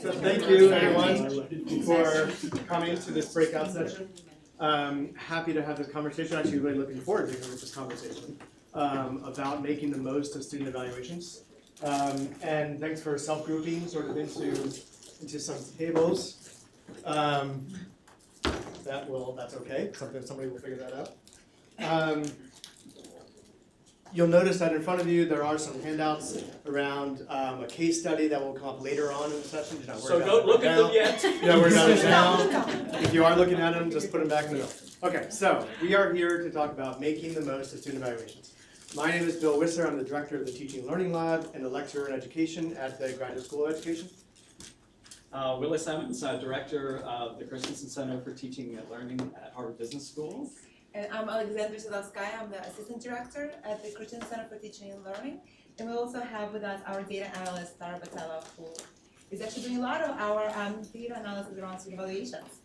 So thank you, everyone, for coming to this breakout session. Happy to have this conversation. Actually, really looking forward to having this conversation about making the most of student evaluations. And thanks for self-grouping sort of into some tables. That's okay. Somebody will figure that out. You'll notice that in front of you there are some handouts around a case study that will come up later on in the session. So don't look at them yet. Don't worry about it now. If you are looking at them, just put them back in the middle. Okay, so we are here to talk about making the most of student evaluations. My name is Bill Wisser. I'm the director of the Teaching and Learning Lab and a lecturer in education at the Graduate School of Education. Willis Emmons, director of the Christensen Center for Teaching and Learning at Harvard Business School. And I'm Alexandra Sedlovskaya. I'm the assistant director at the Christensen Center for Teaching and Learning. And we also have with us our data analyst, Tara Batella, who is actually doing a lot of our data analysis around student evaluations.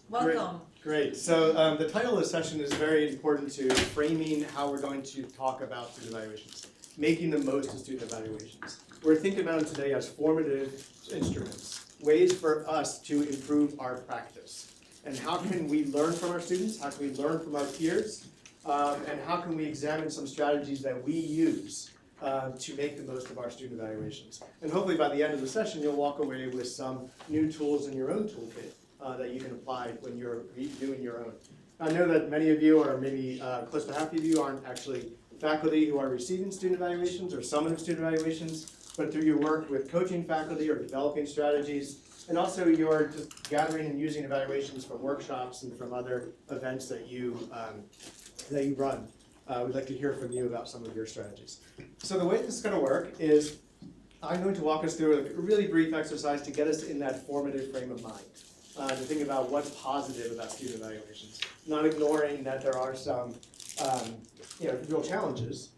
Welcome. Great. So the title of the session is very important to framing how we're going to talk about student evaluations, making the most of student evaluations. We're thinking about them today as formative instruments, ways for us to improve our practice. And how can we learn from our students? How can we learn from our peers? And how can we examine some strategies that we use to make the most of our student evaluations? And hopefully by the end of the session, you'll walk away with some new tools in your own toolkit that you can apply when you're doing your own. I know that many of you, or maybe close to half of you, aren't actually faculty who are receiving student evaluations or summative student evaluations, but through your work with coaching faculty or developing strategies, and also you're just gathering and using evaluations from workshops and from other events that you run. We'd like to hear from you about some of your strategies. So the way this is going to work is I'm going to walk us through a really brief exercise to get us in that formative frame of mind, to think about what's positive about student evaluations, not ignoring that there are some real challenges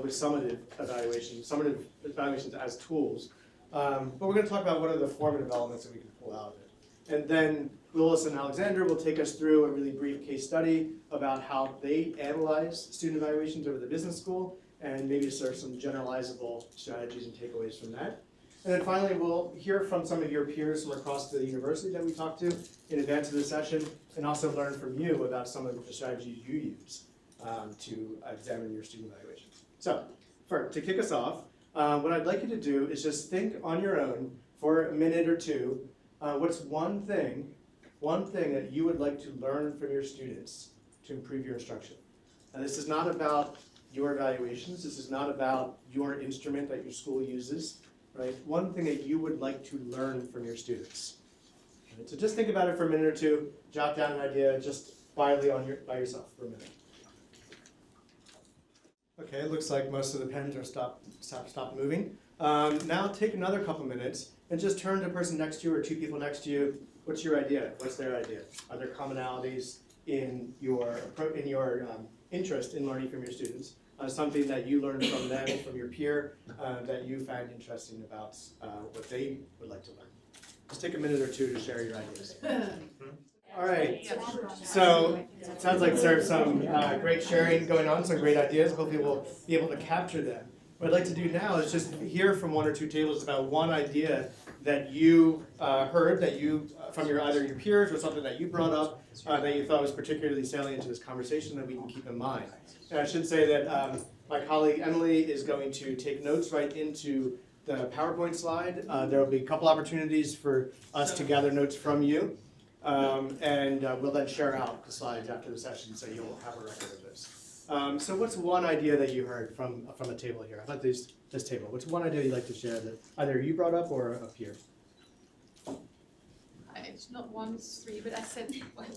with summative evaluations as tools. But we're going to talk about what are the formative elements that we can pull out of it. And then Willis and Alexandra will take us through a really brief case study about how they analyze student evaluations over the business school, and maybe sort of some generalizable strategies and takeaways from that. And then finally, we'll hear from some of your peers from across the university that we talked to in advance of the session, and also learn from you about some of the strategies you use to examine your student evaluations. So, to kick us off, what I'd like you to do is just think on your own for a minute or two, what's one thing that you would like to learn from your students to improve your instruction. And this is not about your evaluations, this is not about your instrument that your school uses, right? One thing that you would like to learn from your students. Right? So just think about it for a minute or two, jot down an idea just quietly by yourself for a minute. Okay, it looks like most of the pens are stopped moving. Now take another couple minutes and just turn to the person next to you or two people next to you. What's your idea? What's their idea? Are there commonalities in your interest in learning from your students? Something that you learned from them, from your peer, that you find interesting about what they would like to learn. Just take a minute or two to share your ideas. All right, so it sounds like there's some great sharing going on, some great ideas. Hopefully we'll be able to capture them. What I'd like to do now is just hear from one or two tables about one idea that you heard that from either your peers or something that you brought up that you thought was particularly salient to this conversation that we can keep in mind. And I should say that my colleague Emily is going to take notes right into the PowerPoint slide. There will be a couple opportunities for us to gather notes from you. And we'll then share out the slides after the session, so you'll have a record of this. So what's one idea that you heard from a table here? How about this table? What's one idea you'd like to share that either you brought up or a peer? It's not one, it's three, but I said,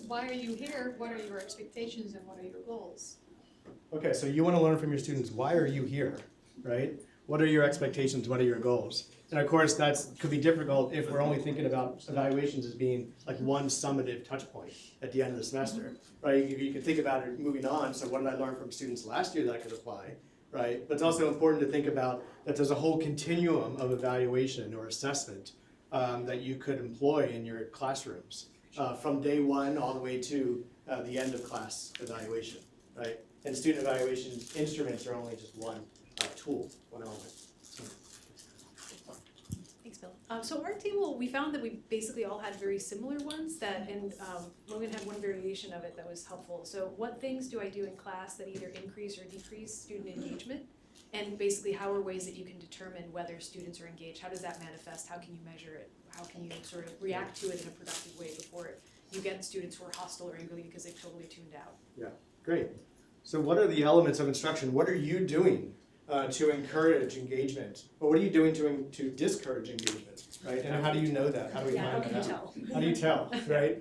why are you here? What are your expectations and what are your goals? Okay, so you want to learn from your students. Why are you here, right? What are your expectations? What are your goals? And of course, that could be difficult if we're only thinking about evaluations as being like one summative touch point at the end of the semester, right? You can think about it moving on. So what did I learn from students last year that I could apply, right? But it's also important to think about that there's a whole continuum of evaluation or assessment that you could employ in your classrooms from day one all the way to the end of class evaluation, right? And student evaluation instruments are only just one tool, one element. Thanks, Bill. So our table, we found that we basically all had very similar ones and Logan had one variation of it that was helpful. So what things do I do in class that either increase or decrease student engagement? And basically, how are ways that you can determine whether students are engaged? How does that manifest? How can you measure it? How can you sort of react to it in a productive way before you get students who are hostile or angry because they've totally tuned out? Yeah, great. So what are the elements of instruction? What are you doing to encourage engagement? Or what are you doing to discourage engagement, right? And how do you know that? How do we Yeah, how find can that you out? tell? How do you tell, right?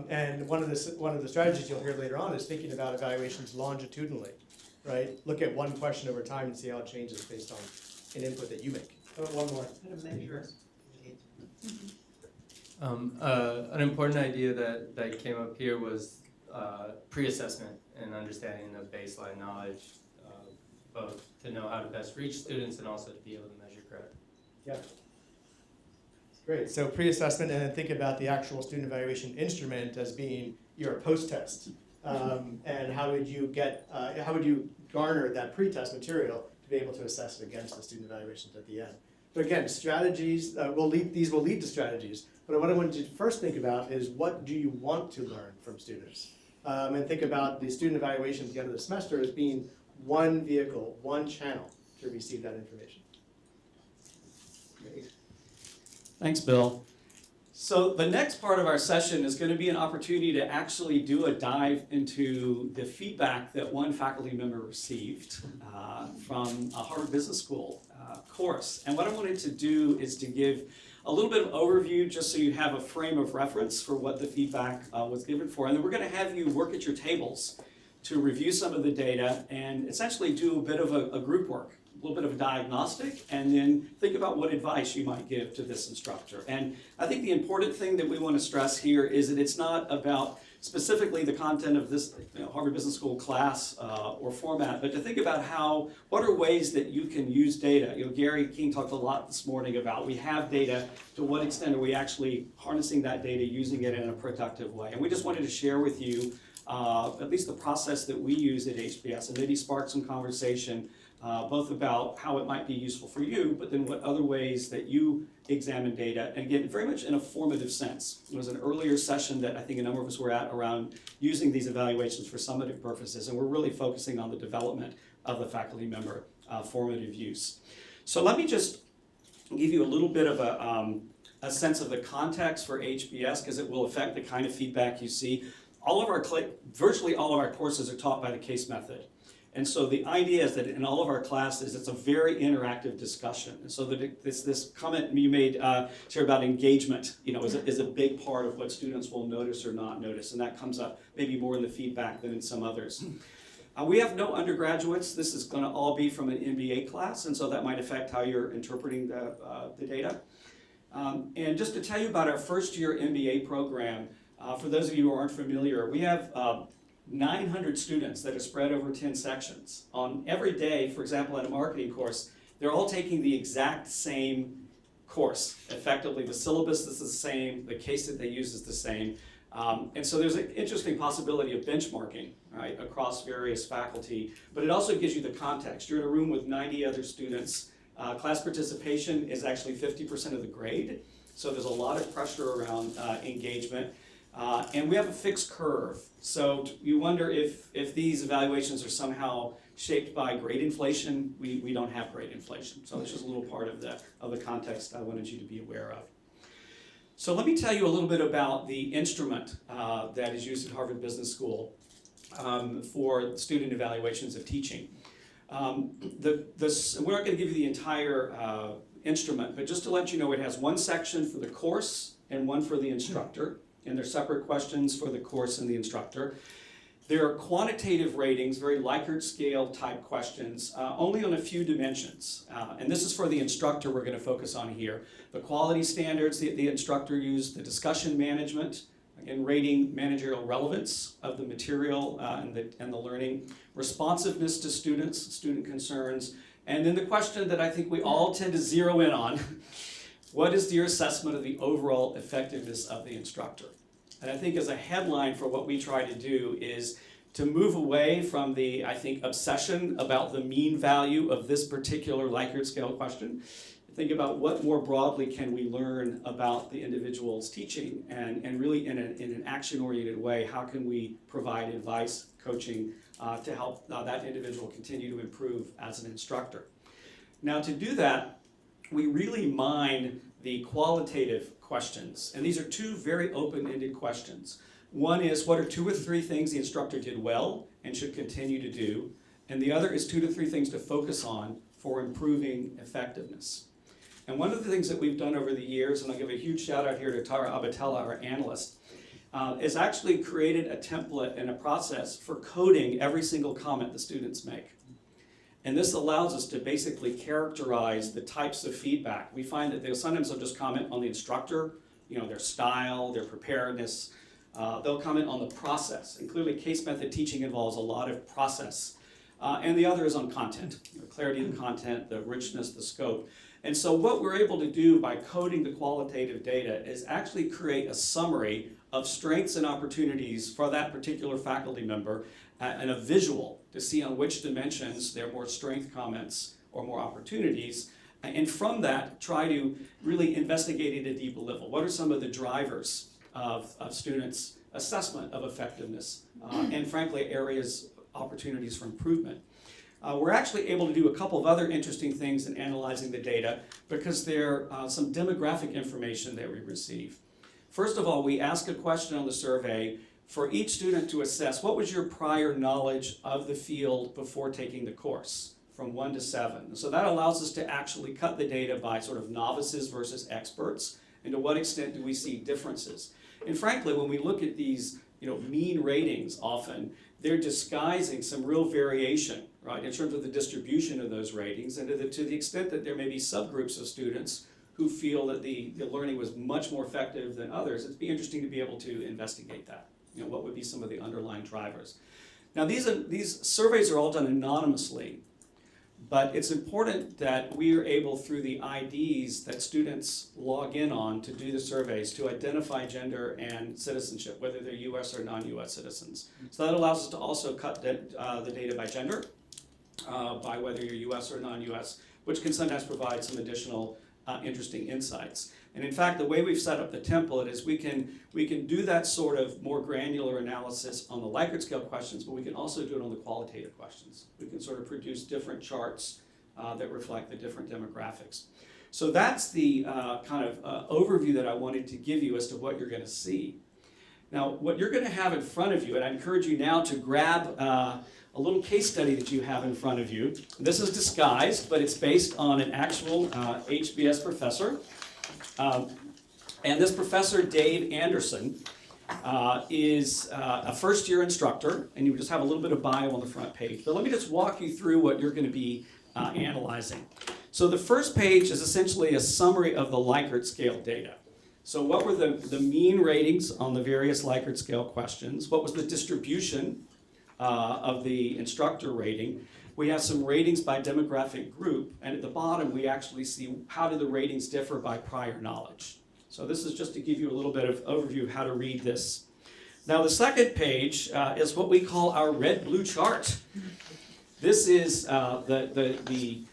And one of the strategies you'll hear later on is thinking about evaluations longitudinally, right? Look at one question over time and see how it changes based on an input that you make. One more. How to measure An important idea that came up here was pre-assessment and understanding of baseline knowledge, both to know how to best reach students and also to be able to measure credit. Yeah. Great. So pre-assessment, and then think about the actual student evaluation instrument as being your post-test. And how would you garner that pre-test material to be able to assess it against the student evaluations at the end? So again, strategies will lead to strategies. But what I want you to first think about is, what do you want to learn from students? And think about the student evaluation at the end of the semester as being one vehicle, one channel to receive that information. Great. Thanks, Bill. So the next part of our session is going to be an opportunity to actually do a dive into the feedback that one faculty member received from a Harvard Business School course. And what I wanted to do is to give a little bit of overview just so you have a frame of reference for what the feedback was given for. And then we're going to have you work at your tables to review some of the data and essentially do a bit of a group work, a little bit of a diagnostic, and then think about what advice you might give to this instructor. And I think the important thing that we want to stress here is that it's not about specifically the content of this Harvard Business School class or format, but to think about what are ways that you can use data. Gary King talked a lot this morning about we have data, to what extent are we actually harnessing that data, using it in a productive way. And we just wanted to share with you at least the process that we use at HBS and maybe spark some conversation both about how it might be useful for you, but then what other ways that you examine data, and again, very much in a formative sense. It was an earlier session that I think a number of us were at around using these evaluations for summative purposes, and we're really focusing on the development of the faculty member formative use. So let me just give you a little bit of a sense of the context for HBS, because it will affect the kind of feedback you see. Virtually all of our courses are taught by the case method. And so the idea is that in all of our classes, it's a very interactive discussion. And so this comment you made, Chair, about engagement, is a big part of what students will notice or not notice. And that comes up maybe more in the feedback than in some others. We have no undergraduates. This is going to all be from an MBA class, and so that might affect how you're interpreting the data. And just to tell you about our first year MBA program, for those of you who aren't familiar, we have 900 students that are spread over 10 sections. On every day, for example, in a marketing course, they're all taking the exact same course. Effectively, the syllabus is the same, the case that they use is the same. And so there's an interesting possibility of benchmarking, right, across various faculty, but it also gives you the context. You're in a room with 90 other students. Class participation is actually 50% of the grade, so there's a lot of pressure around engagement. And we have a fixed curve. So you wonder if these evaluations are somehow shaped by grade inflation. We don't have grade inflation. So it's just a little part of the context I wanted you to be aware of. So let me tell you a little bit about the instrument that is used at Harvard Business School for student evaluations of teaching. We're not going to give you the entire instrument, but just to let you know, it has one section for the course and one for the instructor. And they're separate questions for the course and the instructor. There are quantitative ratings, very Likert scale type questions, only on a few dimensions. And this is for the instructor we're going to focus on here. The quality standards the instructor used, the discussion management, again, rating managerial relevance of the material and the learning, responsiveness to students, student concerns, and then the question that I think we all tend to zero in on, what is your assessment of the overall effectiveness of the instructor? And I think as a headline for what we try to do is to move away from the, I think, obsession about the mean value of this particular Likert scale question. think about what more broadly can we learn about the individual's teaching, and really in an action-oriented way, how can we provide advice, coaching, to help that individual continue to improve as an instructor. Now, to do that, we really mine the qualitative questions, and these are two very open-ended questions. One is, what are 2 or 3 things the instructor did well and should continue to do? And the other is 2 to 3 things to focus on for improving effectiveness. And one of the things that we've done over the years, and I'll give a huge shout out here to Tara Abatella, our analyst, is actually created a template and a process for coding every single comment the students make. And this allows us to basically characterize the types of feedback. We find that sometimes they'll just comment on the instructor, their style, their preparedness. They'll comment on the process. And clearly case method teaching involves a lot of process. And the other is on content, clarity of the content, the richness, the scope. And so what we're able to do by coding the qualitative data is actually create a summary of strengths and opportunities for that particular faculty member, and a visual to see on which dimensions there are more strength comments or more opportunities. And from that, try to really investigate at a deeper level. What are some of the drivers of students' assessment of effectiveness, and frankly, opportunities for improvement. We're actually able to do a couple of other interesting things in analyzing the data, because there are some demographic information that we receive. First of all, we ask a question on the survey for each student to assess what was your prior knowledge of the field before taking the course, from 1 to 7. So that allows us to actually cut the data by sort of novices versus experts, and to what extent do we see differences. And frankly, when we look at these mean ratings, often they're disguising some real variation, right, in terms of the distribution of those ratings, and to the extent that there may be subgroups of students who feel that the learning was much more effective than others. It'd be interesting to be able to investigate that. What would be some of the underlying drivers? Now, these surveys are all done anonymously, but it's important that we are able, through the IDs that students log in on to do the surveys, to identify gender and citizenship, whether they're US or non-US citizens. So that allows us to also cut the data by gender, by whether you're US or non-US, which can sometimes provide some additional interesting insights. And in fact, the way we've set up the template is we can do that sort of more granular analysis on the Likert scale questions, but we can also do it on the qualitative questions. We can sort of produce different charts that reflect the different demographics. So that's the kind of overview that I wanted to give you as to what you're going to see. Now, what you're going to have in front of you, and I encourage you now to grab a little case study that you have in front of you. This is disguised, but it's based on an actual HBS professor. And this professor, Dave Anderson, is a first-year instructor, and you just have a little bit of bio on the front page. But let me just walk you through what you're going to be analyzing. So the first page is essentially a summary of the Likert scale data. So what were the mean ratings on the various Likert scale questions? What was the distribution of the instructor rating? We have some ratings by demographic group, and at the bottom we actually see how do the ratings differ by prior knowledge. So this is just to give you a little bit of overview of how to read this. Now the second page is what we call our red-blue chart. This is the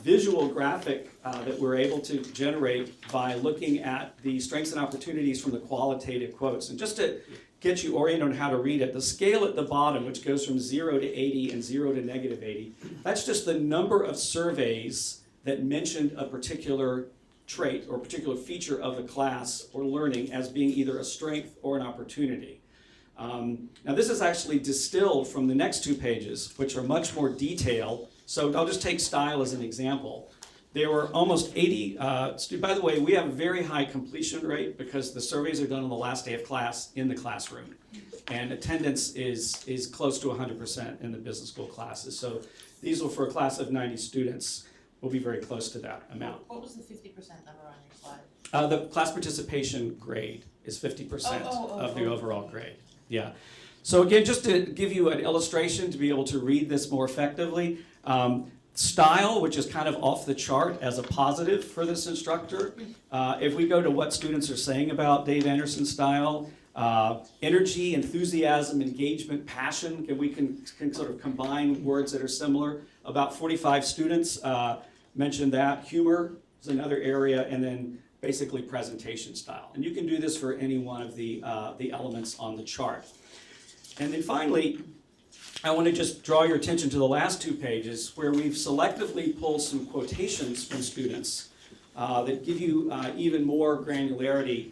visual graphic that we're able to generate by looking at the strengths and opportunities from the qualitative quotes. And just to get you oriented on how to read it, the scale at the bottom, which goes from 0 to 80 and 0 to negative 80, that's just the number of surveys that mentioned a particular trait or particular feature of the class or learning as being either a strength or an opportunity. Now this is actually distilled from the next 2 pages, which are much more detailed. So I'll just take style as an example. There were almost 80, by the way, we have a very high completion rate because the surveys are done on the last day of class in the classroom. And attendance is close to 100% in the business school classes. So these were for a class of 90 students. We'll be very close to that amount. What was the 50% number on your slide? The class participation grade is 50% of the overall grade. Yeah. So again, just to give you an illustration to be able to read this more effectively, style, which is kind of off the chart as a positive for this instructor. If we go to what students are saying about Dave Anderson's style, energy, enthusiasm, engagement, passion, we can sort of combine words that are similar. About 45 students mentioned that. Humor, is another area, and then basically presentation style. And you can do this for any one of the elements on the chart. And then finally, I want to just draw your attention to the last 2 pages where we've selectively pulled some quotations from students that give you even more granularity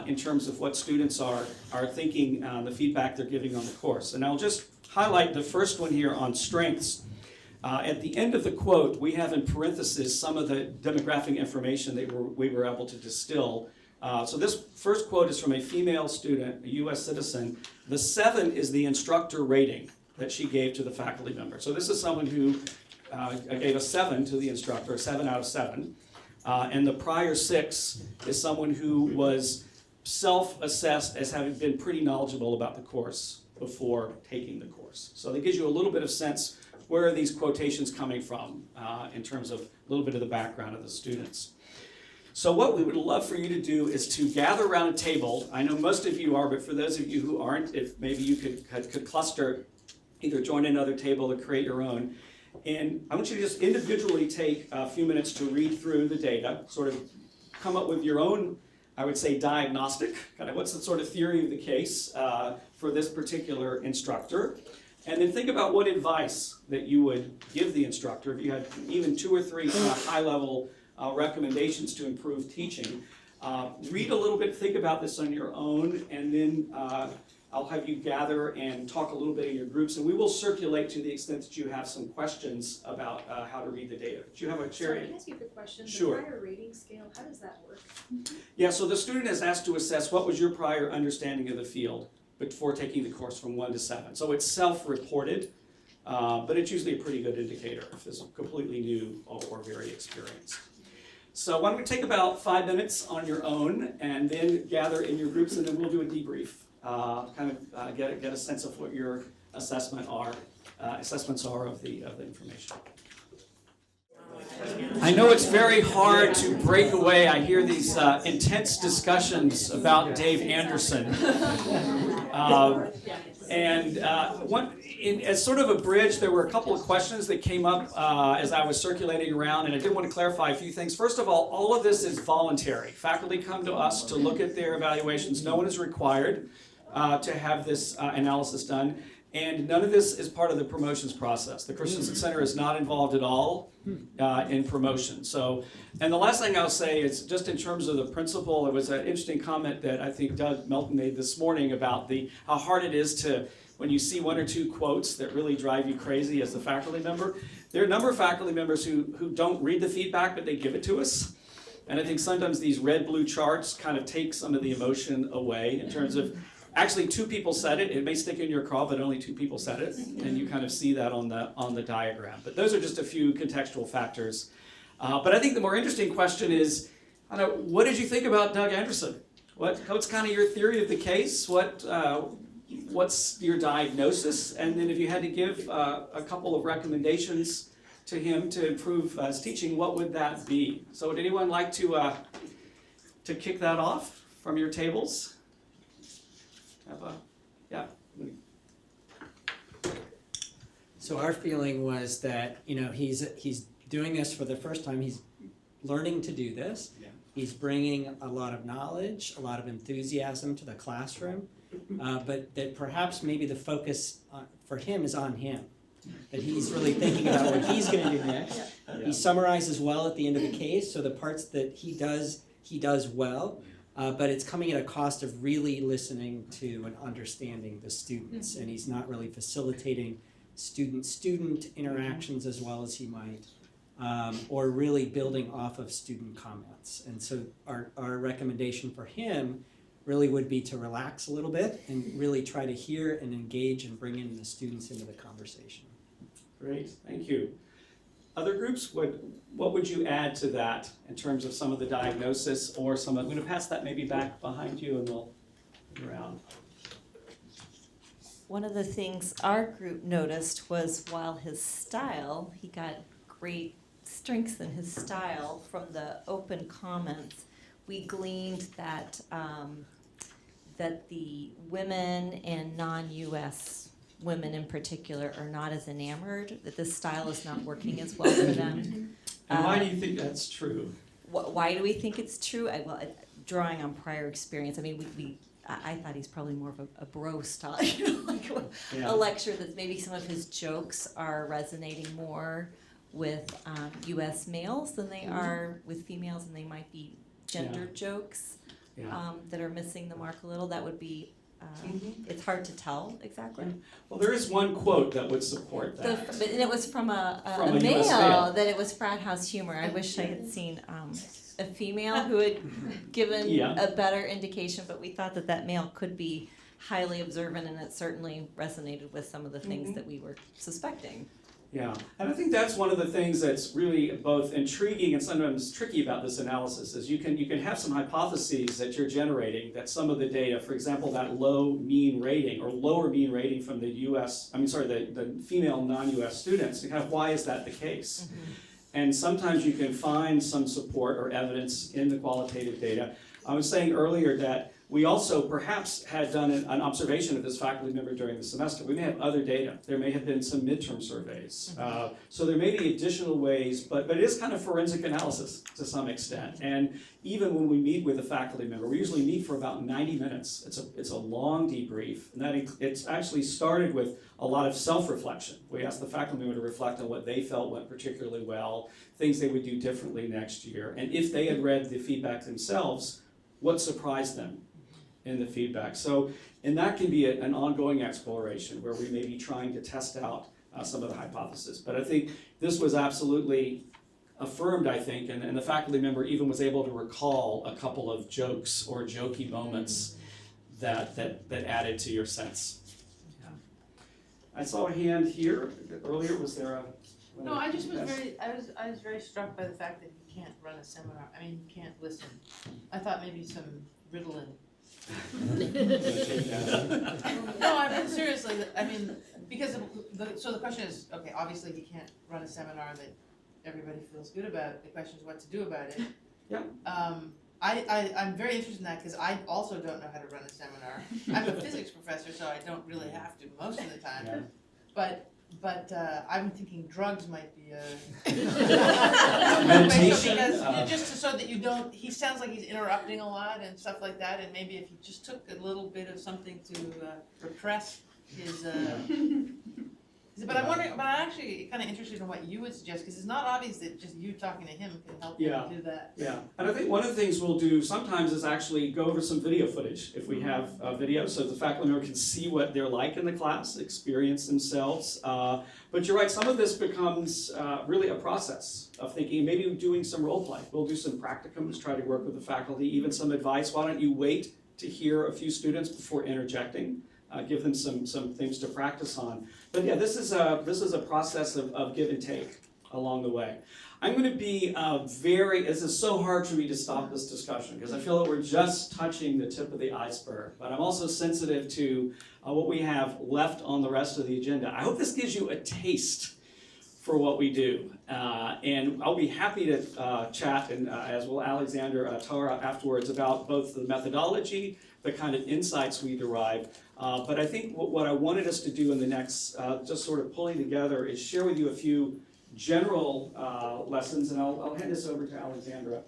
in terms of what students are thinking, the feedback they're giving on the course. And I'll just highlight the first one here on strengths. At the end of the quote, we have in parentheses some of the demographic information that we were able to distill. So this first quote is from a female student, a U.S. citizen. The 7 is the instructor rating that she gave to the faculty member. So this is someone who gave a 7 to the instructor, a 7 out of 7. And the prior 6 is someone who was self-assessed as having been pretty knowledgeable about the course before taking the course. So that gives you a little bit of sense, where are these quotations coming from in terms of a little bit of the background of the students. So what we would love for you to do is to gather around a table. I know most of you are, but for those of you who aren't, if maybe you could cluster, either join another table or create your own. And I want you to just individually take a few minutes to read through the data, sort of come up with your own, I would say, diagnostic, kind of what's the sort of theory of the case for this particular instructor. And then think about what advice that you would give the instructor if you had even 2 or 3 high-level recommendations to improve teaching. Read a little bit, think about this on your own, and then I'll have you gather and talk a little bit in your groups, and we will circulate to the extent that you have some questions about how to read the data. Do you have a Sorry, chair? can I ask you a quick question? Sure. The prior rating scale, how does that work? Yeah, so the student is asked to assess what was your prior understanding of the field before taking the course from 1 to 7. So it's self-reported, but it's usually a pretty good indicator if it's completely new or very experienced. So why don't we take about 5 minutes on your own and then gather in your groups, and then we'll do a debrief. Get a sense of what your assessments are of the information. I know it's very hard to break away. I hear these intense discussions about Dave Anderson. As sort of a bridge, there were a couple of questions that came up as I was circulating around, and I did want to clarify a few things. First of all of this is voluntary. Faculty come to us to look at their evaluations. No one is required to have this analysis done, and none of this is part of the promotions process. The Christensen Center is not involved at all in promotion. So, and the last thing I'll say is just in terms of the principle, it was an interesting comment that I think Doug Melton made this morning about how hard it is to, when you see 1 or 2 quotes that really drive you crazy as a faculty member. There are a number of faculty members who don't read the feedback, but they give it to us. And I think sometimes these red-blue charts kind of take some of the emotion away in terms of, actually 2 people said it. It may stick in your craw, but only 2 people said it, and you kind of see that on the diagram. But those are just a few contextual factors. But I think the more interesting question is, what did you think about Doug Anderson? What's kind of your theory of the case? What's your diagnosis? And then if you had to give a couple of recommendations to him to improve his teaching, what would that be? So would anyone like to kick that off from your tables? Yeah. So our feeling was that, he's doing this for the first time. He's learning to do this. Yeah. He's bringing a lot of knowledge, a lot of enthusiasm to the classroom, but that perhaps maybe the focus for him is on him. That he's really thinking about what he's going to do next. Yeah. He summarizes well at the end of the case, so the parts that he does well. But it's coming at a cost of really listening to and understanding the students, and he's not really facilitating student-student interactions as well as he might, or really building off of student comments. And so our recommendation for him really would be to relax a little bit and really try to hear and engage and bring in the students into the conversation. Great, thank you. Other groups, what would you add to that in terms of some of the diagnosis or I'm going to pass that maybe back behind you and we'll go around. One of the things our group noticed was while his style, he got great strengths in his style from the open comments, we gleaned that that the women and non-US women in particular are not as enamored, that this style is not working as well for them. And why do you think that's true? why do we think it's true? Drawing on prior experience, I mean, I thought he's probably more of a bro style, like Yeah. a lecture that maybe some of his jokes are resonating more with U.S. males than they are with females, and they might be gender jokes Yeah. that are missing the mark a little. That would be, it's hard to tell exactly. Well, there is one quote that would support that. But and it was from a From a US male. male, that it was frat house humor. I wish I had seen a female who had given Yeah. a better indication, but we thought that male could be highly observant, and it certainly resonated with some of the things that we were suspecting. Yeah, and I think that's one of the things that's really both intriguing and sometimes tricky about this analysis is you can have some hypotheses that you're generating that some of the data, for example, that low mean rating or lower mean rating from the the female non-US students, kind of why is that the case? And sometimes you can find some support or evidence in the qualitative data. I was saying earlier that we also perhaps had done an observation of this faculty member during the semester. We may have other data. There may have been some midterm surveys. So there may be additional ways, but it is kind of forensic analysis to some extent. And even when we meet with a faculty member, we usually meet for about 90 minutes. It's a long debrief, and it's actually started with a lot of self-reflection. We asked the faculty member to reflect on what they felt went particularly well, things they would do differently next year, and if they had read the feedback themselves, what surprised them in the feedback. So, and that can be an ongoing exploration where we may be trying to test out some of the hypotheses. But I think this was absolutely affirmed, I think, and the faculty member even was able to recall a couple of jokes or jokey moments that added to your sense. Yeah. I saw a hand here earlier. Was there a? No, I just was I was very struck by the fact that you can't run a seminar. I mean, you can't listen. I thought maybe some Ritalin. No, I mean seriously. I mean, because so the question is, okay, obviously he can't run a seminar that everybody feels good about. The question is what to do about it. Yeah. I'm very interested in that because I also don't know how to run a seminar. I'm a physics professor, so I don't really have to most of the time. Yeah. But I'm thinking drugs might be a Meditation. because just so that you don't. He sounds like he's interrupting a lot and stuff like that. And maybe if he just took a little bit of something to repress his. But I'm wondering. But I'm actually kind of interested in what you would suggest because it's not obvious that just you talking to him can help him do that. Yeah, and I think one of the things we'll do sometimes is actually go over some video footage if we have video, so the faculty member can see what they're like in the class, experience themselves. But you're right, some of this becomes really a process of thinking, maybe doing some role play. We'll do some practicums, try to work with the faculty, even some advice. Why don't you wait to hear a few students before interjecting? Give them some things to practice on. But yeah, this is a process of give and take along the way. I'm going to be this is so hard for me to stop this discussion because I feel that we're just touching the tip of the iceberg. But I'm also sensitive to what we have left on the rest of the agenda. I hope this gives you a taste for what we do. And I'll be happy to chat, and as will Alexandra Tara afterwards, about both the methodology, the kind of insights we derive. But I think what I wanted us to do in the next, just sort of pulling together, is share with you a few general lessons, and I'll hand this over to Alexandra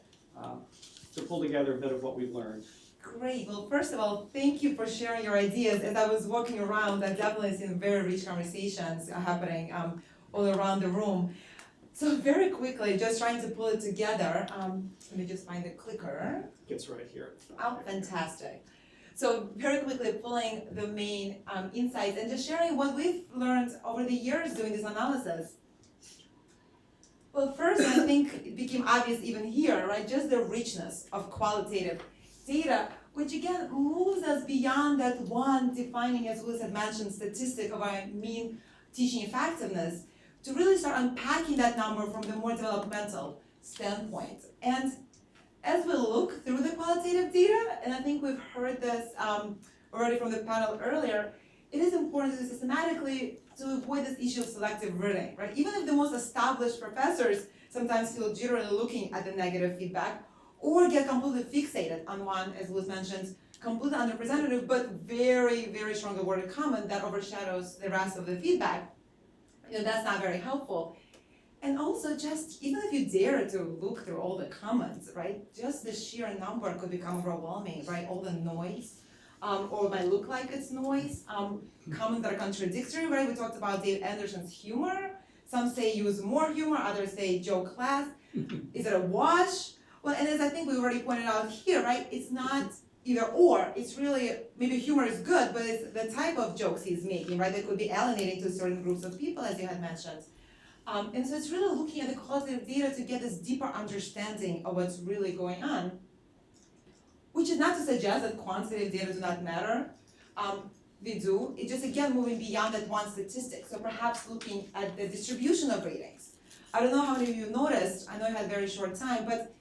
to pull together a bit of what we've learned. Great. Well, first of all, thank you for sharing your ideas. As I was walking around, I've definitely seen very rich conversations happening all around the room. So very quickly, just trying to pull it together. Let me just find the clicker. It's right here. Oh, fantastic. So very quickly pulling the main insights and just sharing what we've learned over the years doing this analysis. Well, first, I think it became obvious even here, right? Just the richness of qualitative data, which again moves us beyond that one defining, as Willis had mentioned, statistic of our mean teaching effectiveness, to really start unpacking that number from the more developmental standpoint. And as we look through the qualitative data, and I think we've heard this already from the panel earlier, it is important to systematically to avoid this issue of selective reading, right? Even if the most established professors sometimes feel jittery looking at the negative feedback, or get completely fixated on one, as was mentioned, completely underrepresentative, but very, very strong word comment that overshadows the rest of the feedback. That's not very helpful. And also just, even if you dare to look through all the comments, right, just the sheer number could become overwhelming, right, all the noise, or it might look like it's noise, comments that are contradictory, right, we talked about Dave Anderson's humor, some say use more humor, others say joke less, is it a wash? Well, and as I think we already pointed out here, right, it's not either or, it's really, maybe humor is good, but it's the type of jokes he's making, right, that could be alienating to certain groups of people, as you had mentioned. And so it's really looking at the qualitative data to get this deeper understanding of what's really going on, which is not to suggest that quantitative data do not matter. They do. It's just, again, moving beyond that one statistic. So perhaps looking at the distribution of ratings. I don't know how many of you noticed, I know you had a very short time, but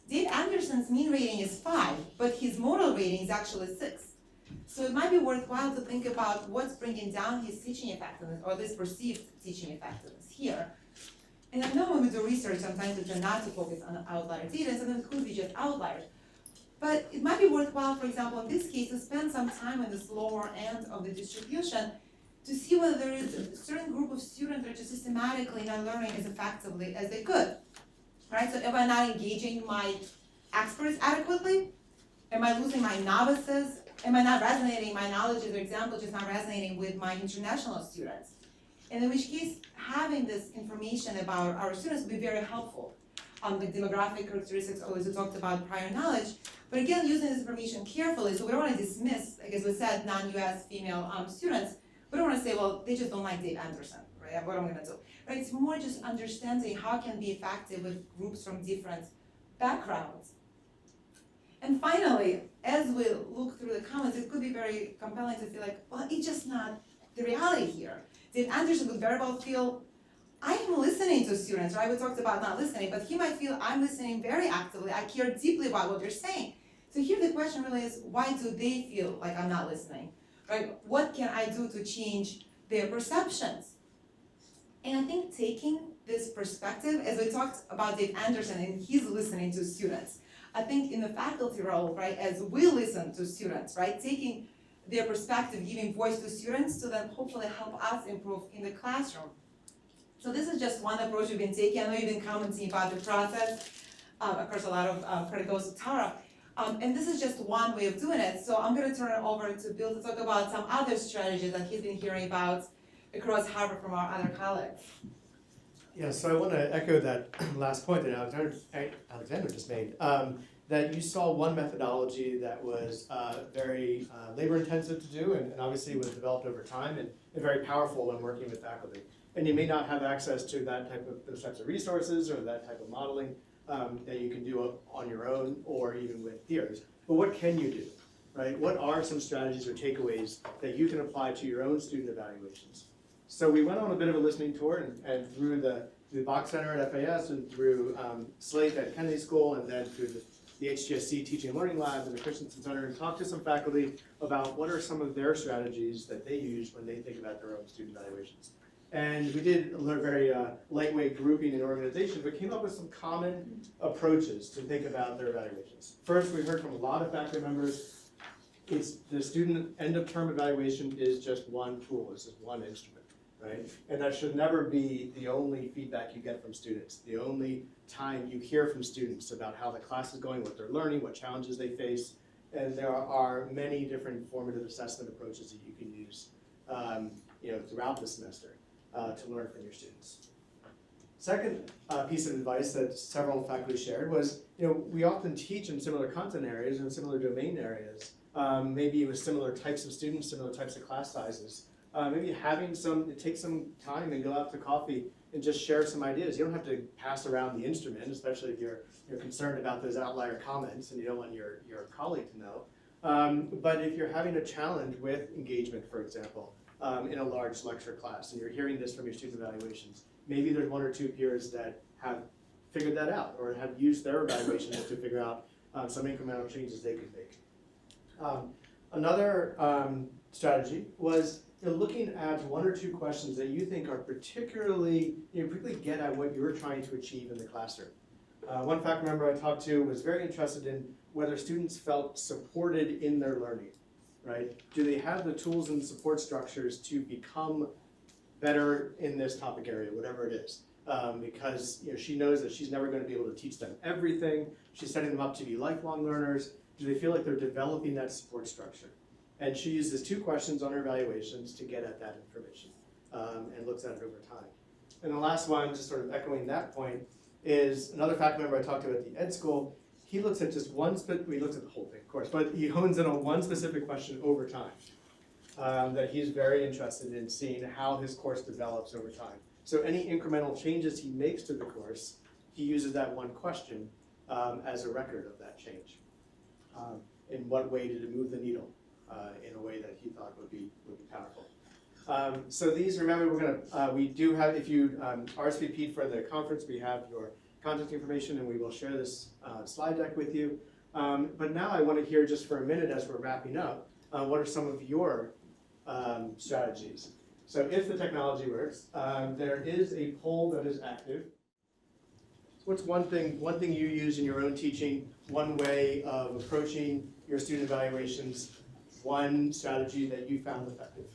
Dave Anderson's mean rating is 5, but his modal rating is actually 6. So it might be worthwhile to think about what's bringing down his teaching effectiveness, or this perceived teaching effectiveness here. And I know when we do research, sometimes we try not to focus on outlier data, sometimes it could be just outliers. But it might be worthwhile, for example, in this case, to spend some time in this lower end of the distribution to see whether there is a certain group of students that are just systematically not learning as effectively as they could. Right? So am I not engaging my experts adequately? Am I losing my novices? Am I not resonating, my knowledge or example just not resonating with my international students? And in which case, having this information about our students will be very helpful. The demographic characteristics, always we talked about prior knowledge, but again, using this information carefully, so we don't want to dismiss, like as we said, non-US female students. We don't want to say, well, they just don't like Dave Anderson, right? What am I going to do? Right? It's more just understanding how it can be effective with groups from different backgrounds. And finally, as we look through the comments, it could be very compelling to feel like, well, it's just not the reality here. Dave Anderson would very well feel, I am listening to students, right? We talked about not listening, but he might feel I'm listening very actively. I care deeply about what they're saying. So here the question really is, why do they feel like I'm not listening, right? What can I do to change their perceptions? And I think taking this perspective, as we talked about Dave Anderson and he's listening to students, I think in the faculty role, right, as we listen to students, right, taking their perspective, giving voice to students to then hopefully help us improve in the classroom. So this is just one approach we've been taking. I know you've been commenting about the process. Of course, a lot of credit goes to Tara. And this is just one way of doing it. So I'm going to turn it over to Bill to talk about some other strategies that he's been hearing about across Harvard from our other colleagues. Yeah, so I want to echo that last point that Alexandra just made, that you saw one methodology that was very labor intensive to do and obviously was developed over time and very powerful when working with faculty. And you may not have access to those types of resources or that type of modeling that you can do on your own or even with peers. But what can you do, right? What are some strategies or takeaways that you can apply to your own student evaluations? So we went on a bit of a listening tour and through the Bach Center at FAS and through Slate at Kennedy School and then through the HGSE Teaching and Learning Lab and the Christensen Center and talked to some faculty about what are some of their strategies that they use when they think about their own student evaluations. And we did a very lightweight grouping and organization, but came up with some common approaches to think about their evaluations. First, we heard from a lot of faculty members, it's the student end of term evaluation is just one tool, it's just one instrument, right? And that should never be the only feedback you get from students, the only time you hear from students about how the class is going, what they're learning, what challenges they face. And there are many different formative assessment approaches that you can use throughout the semester. To learn from your students. Second piece of advice that several faculty shared was, we often teach in similar content areas and similar domain areas, maybe with similar types of students, similar types of class sizes. Maybe take some time and go out to coffee and just share some ideas. You don't have to pass around the instrument, especially if you're concerned about those outlier comments and you don't want your colleague to know. But if you're having a challenge with engagement, for example, in a large lecture class, and you're hearing this from your student evaluations, maybe there's one or two peers that have figured that out or have used their evaluations to figure out some incremental changes they could make. Another strategy was looking at one or two questions that you think are particularly get at what you're trying to achieve in the classroom. One faculty member I talked to was very interested in whether students felt supported in their learning. Right? Do they have the tools and support structures to become better in this topic area, whatever it is? because she knows that she's never going to be able to teach them everything. She's setting them up to be lifelong learners. Do they feel like they're developing that support structure? And she uses 2 questions on her evaluations to get at that information and looks at it over time. And the last one, just sort of echoing that point, is another faculty member I talked to at the ed school. He looks at just one, he looks at the whole thing, of course, but he hones in on one specific question over time that he's very interested in seeing how his course develops over time. So any incremental changes he makes to the course, he uses that one question as a record of that change. In what way did it move the needle in a way that he thought would be powerful? So these, remember, we do have, if you RSVP'd for the conference, we have your contact information and we will share this slide deck with you. But now I want to hear just for a minute as we're wrapping up, what are some of your strategies? So if the technology works, there is a poll that is active. What's one thing you use in your own teaching, one way of approaching your student evaluations, one strategy that you found effective?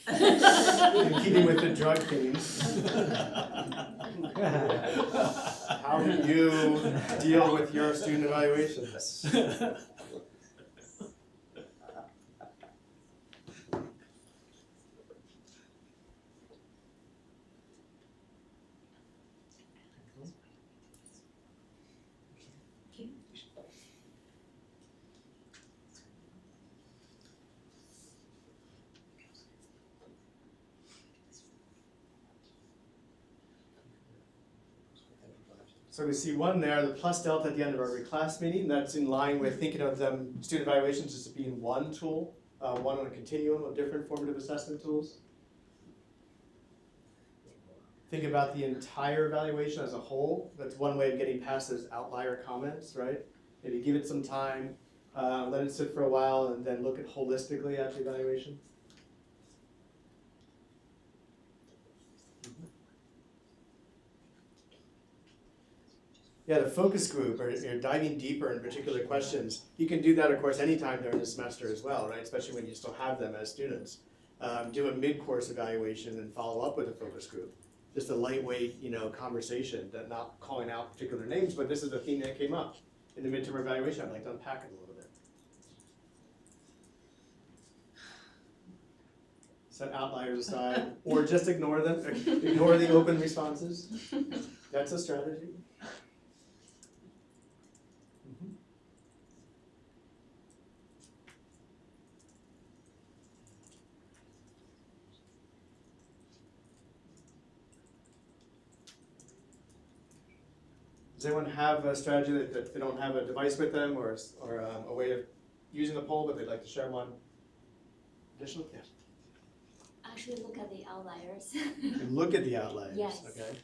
In keeping with the drug themes, how do you deal with your student evaluations? So we see one there, the plus delta at the end of every class meeting. That's in line with thinking of them student evaluations as being one tool, one on a continuum of different formative assessment tools. Think about the entire evaluation as a whole. That's one way of getting past those outlier comments, right? Maybe give it some time, let it sit for a while, and then look at holistically at the evaluation. Yeah, the focus group, or you're diving deeper in particular questions. You can do that, of course, anytime during the semester as well, right? Especially when you still have them as students. Do a mid-course evaluation and follow up with a focus group. Just a lightweight, conversation, that not calling out particular names, but this is the theme that came up in the midterm evaluation. I'd like to unpack it a little bit. Set outliers aside, or just ignore them. Ignore the open responses. That's a strategy. Does anyone have a strategy that they don't have a device with them, or a way of using the poll, but they'd like to share one additional? Yeah. Actually, look at the outliers. Look at the outliers. Yes. Okay.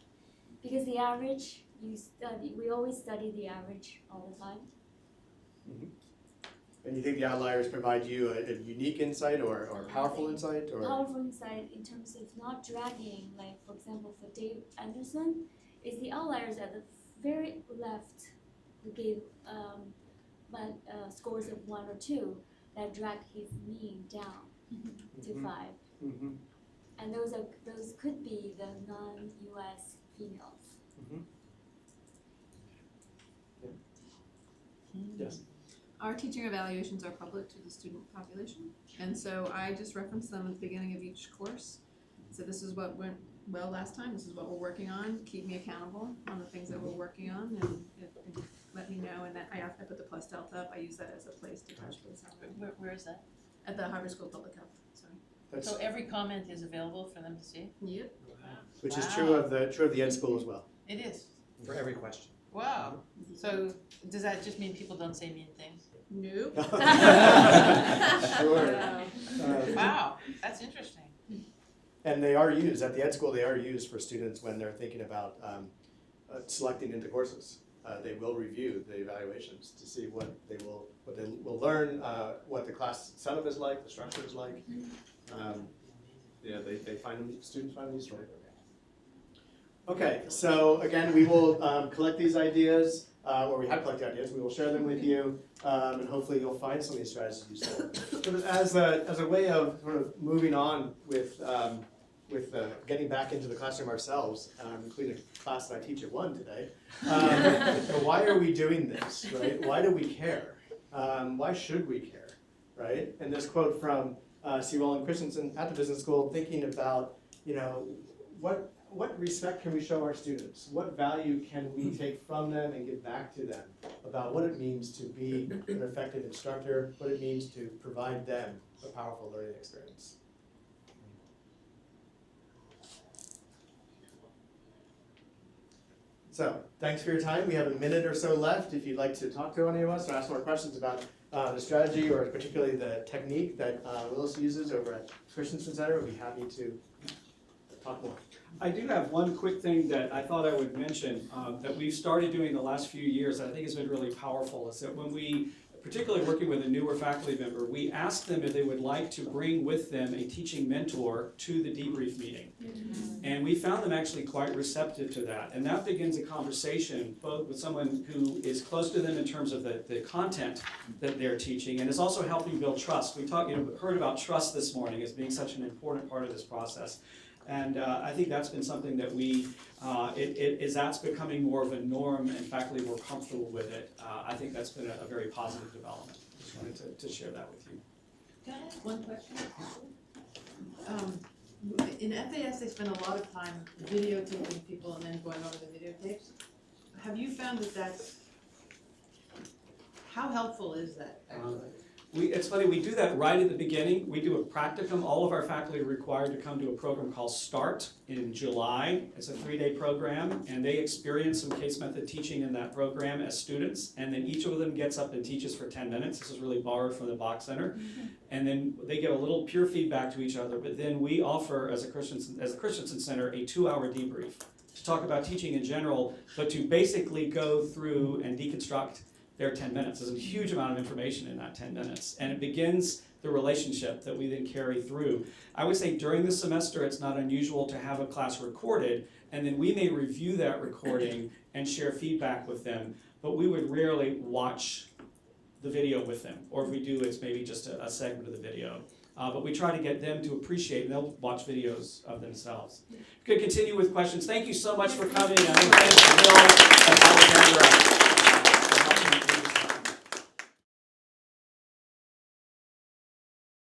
Because the average, we always study the average all the time. Mm-hmm. And you think the outliers provide you a unique insight or powerful insight? Or? Powerful insight in terms of not dragging, like for example for Dave Anderson, is the outliers at the very left who gave scores of 1 or 2 that dragged his mean down to 5. Mm-hmm. And those could be the non-US females. Mm-hmm. Yeah. Yes. Our teaching evaluations are public to the student population, and so I just reference them at the beginning of each course. So this is what went well last time, this is what we're working on, keep me accountable on the things that we're working on, and let me know, and then I put the plus delta up, I use that as a place to touch base on. Where is that? At the Harvard School of Public Health, sorry. So every comment is available for them to see? Yep. Which is true of the ed school as well. It is? For every question. Wow. So does that just mean people don't say mean things? Nope. Sure. Wow, that's interesting. And they are used, at the ed school, they are used for students when they're thinking about selecting into courses. They will review the evaluations to see what they will learn, what the class setup is like, the structure is like. Students find them useful. Okay, so again, we will collect these ideas, or we have collected ideas, we will share them with you, and hopefully you'll find some of these strategies useful. So as a way of sort of moving on with with getting back into the classroom ourselves, including a class that I teach at 1 today. Why are we doing this, right? Why do we care? Why should we care, right? And this quote from C. Roland Christensen at the business school, thinking about, what respect can we show our students? What value can we take from them and give back to them about what it means to be an effective instructor, what it means to provide them a powerful learning experience. So, thanks for your time. We have a minute or so left if you'd like to talk to any of us or ask more questions about the strategy or particularly the technique that Willis uses over at Christensen Center. We'd be happy to talk more. I do have one quick thing that I thought I would mention that we've started doing the last few years that I think has been really powerful, is that when we, particularly working with a newer faculty member, we ask them if they would like to bring with them a teaching mentor to the debrief meeting. And we found them actually quite receptive to that. And that begins a conversation both with someone who is close to them in terms of the content that they're teaching, and is also helping build trust. We heard about trust this morning as being such an important part of this process. And I think that's been something that that's becoming more of a norm and faculty more comfortable with it. I think that's been a very positive development. Just wanted to share that with you. Can I ask one question? In FAS, they spend a lot of time videotaping people and then going over the videotapes. Have you found how helpful is that actually? It's funny, we do that right at the beginning. We do a practicum. All of our faculty are required to come to a program called START in July. It's a 3-day program, and they experience some case method teaching in that program as students, and then each of them gets up and teaches for 10 minutes. This is really borrowed from the Bach Center. And then they give a little peer feedback to each other, but then we offer, as a Christensen Center, a 2-hour debrief to talk about teaching in general, but to basically go through and deconstruct their 10 minutes. There's a huge amount of information in that 10 minutes, and it begins the relationship that we then carry through. I would say during the semester, it's not unusual to have a class recorded, and then we may review that recording and share feedback with them, but we would rarely watch the video with them, or if we do, it's maybe just a segment of the video. But we try to get them to appreciate, and they'll watch videos of themselves. We could continue with questions. Thank you so much for coming, and thanks to Bill and Alexandra.